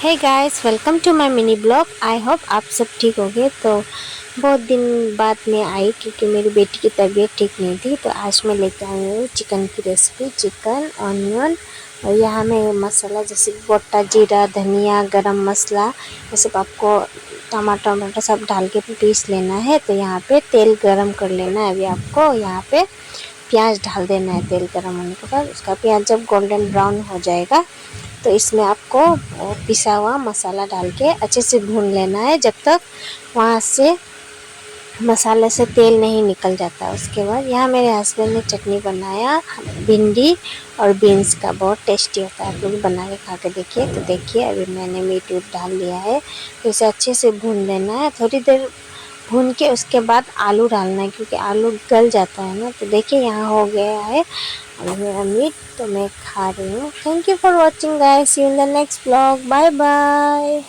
Hey guys, welcome to my mini blog. I hope आप सब ठीक होंगे। तो बहुत दिन बाद मैं आई क्योंकि मेरी बेटी की तबीयत ठीक नहीं थी। तो आज मैं लेके आई हूँ चिकन की रेसिपी, चिकन ऑनियन। और यहाँ में मसाला जैसे गोटा जीरा, धनिया, गरम मसाला, ये सब आपको टमाटर सब डाल के पीस लेना है। तो यहाँ पे तेल गरम कर लेना है। अभी आपको यहाँ पे प्याज डाल देना है। तेल गरम होने के बाद उसका प्याज जब गोल्डन ब्राउन हो जाएगा तो इसमें आपको पिसा हुआ मसाला डाल के अच्छे से भून लेना है जब तक वहाँ से मसाले से तेल नहीं निकल जाता। उसके बाद यहाँ मेरे हस्बैंड ने चटनी बनाया भिंडी और बीन्स का, बहुत टेस्टी होता है। आप लोग बना के खा के देखिए। तो देखिए अभी मैंने मीट उट डाल लिया है। तो इसे अच्छे से भून लेना है। थोड़ी देर भून के उसके बाद आलू डालना है क्योंकि आलू गल जाता है ना। तो देखिए यहाँ हो गया है और मेरा मीट तो मैं खा रही हूँ। Thank you for watching guys. See you in the next blog. Bye bye.